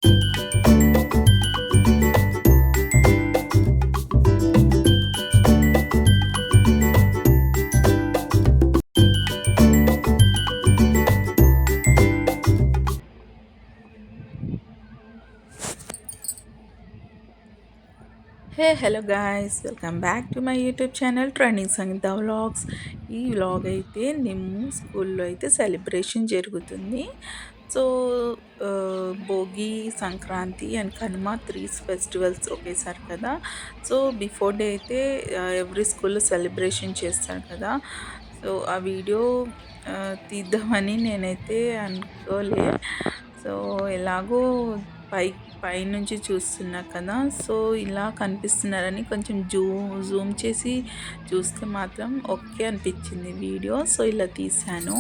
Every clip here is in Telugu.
Hello guys, welcome back to my YouTube channel trending Sangeetha vlogs. ఈ వ్లాగ్ అయితే మేము స్కూల్లో అయితే సెలబ్రేషన్ జరుగుతుంది. So Bhogi, Sankranti and Kanuma 3 festivals ఒకేసారి కదా. సో బిఫోర్ డే అయితే ఎవ్రీ స్కూల్లో సెలబ్రేషన్ చేస్తారు కదా. సో ఆ వీడియో తీద్దామని నేనైతే అనుకోలే. సో ఎలాగో పై పైనుంచి చూస్తున్నా కదా. సో ఇలా కనిపిస్తున్నారని కొంచెం జూమ్ చేసి చూస్తే మాత్రం ఓకే అనిపించింది వీడియో. సో ఇలా తీశాను.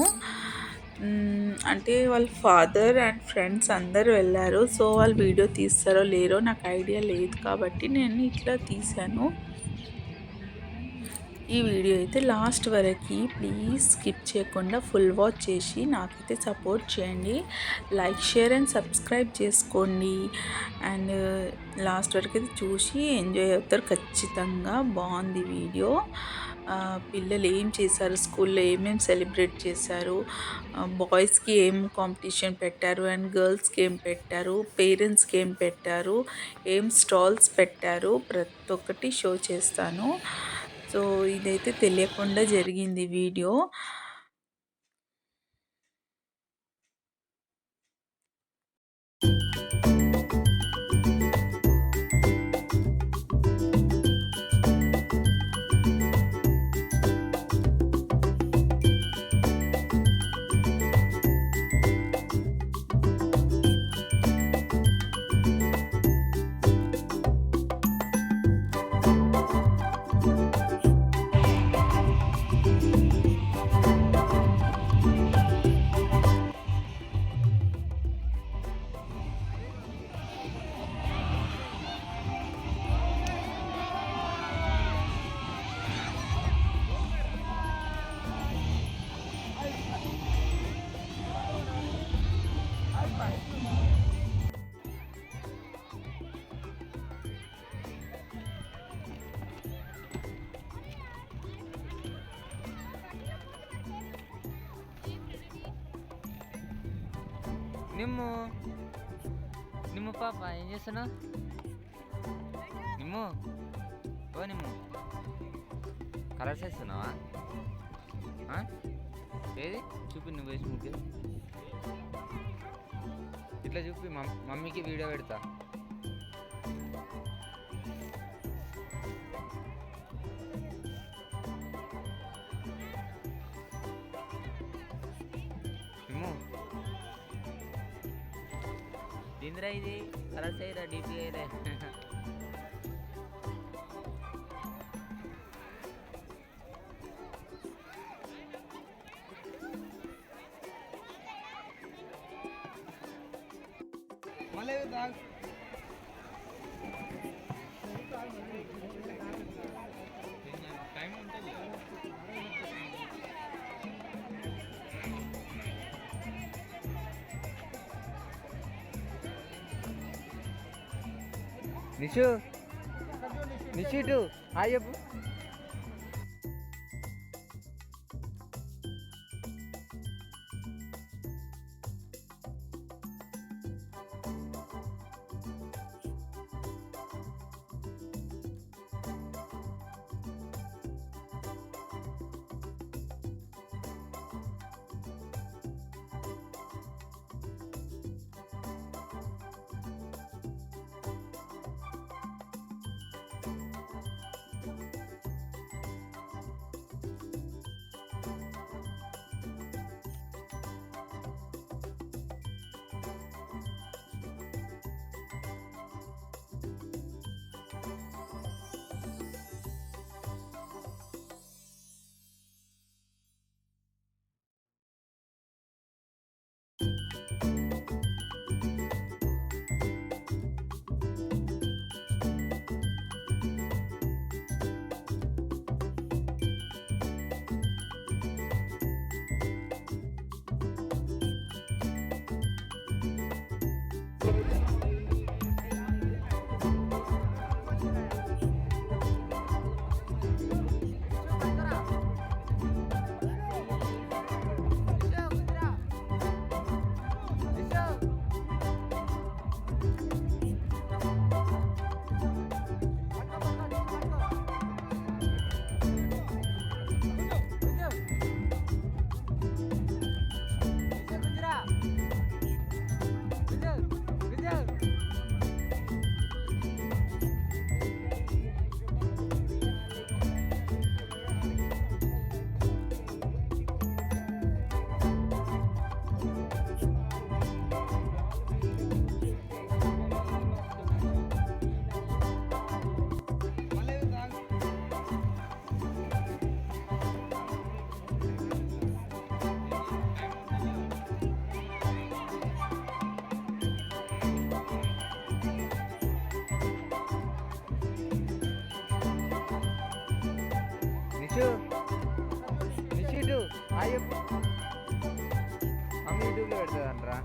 అంటే వాళ్ళ ఫాదర్ అండ్ ఫ్రెండ్స్ అందరూ వెళ్ళారు. సో వాళ్ళు వీడియో తీస్తారో లేరో నాకు ఐడియా లేదు కాబట్టి నేను ఇట్లా తీశాను. ఈ వీడియో అయితే లాస్ట్ వరకు ప్లీజ్ స్కిప్ చేయకుండా ఫుల్ వాచ్ చేసి నాకైతే సపోర్ట్ చేయండి. లైక్, షేర్ అండ్ సబ్స్క్రైబ్ చేసుకోండి. అండ్ లాస్ట్ వరకు అయితే చూసి ఎంజాయ్ అవుతారు ఖచ్చితంగా. బాగుంది వీడియో. పిల్లలు ఏం చేశారు, స్కూల్లో ఏమేమి సెలబ్రేట్ చేశారు, బాయ్స్కి ఏం కాంపిటీషన్ పెట్టారు అండ్ గర్ల్స్కి ఏం పెట్టారు, పేరెంట్స్కి ఏం పెట్టారు, ఏం స్టాల్స్ పెట్టారు, ప్రతి ఒక్కటి షో చేస్తాను. సో ఇదైతే తెలియకుండా జరిగింది వీడియో. నిమ్ము నిమ్ము పాప ఏం చేస్తున్నావు? నిమ్ము, ఓ నిమ్ము, కలర్స్ వేస్తున్నావా? ఏది చూపి, నువ్వు వేసి ముగ్గు ఇట్లా చూపి, మమ్మీకి వీడియో పెడతా. నిమ్ము, ఇందిరా ఇది కలర్స్ అయ్యిరా, డీపీ అయ్యిరే. టైం ఉంటుంది. నిషు, నిషిటు హాయ్ చెప్పు. నిషు నిషిటు హాయ్ చెప్పు. మమ్మీ యూట్యూబ్లో పెడతాదంట్రా.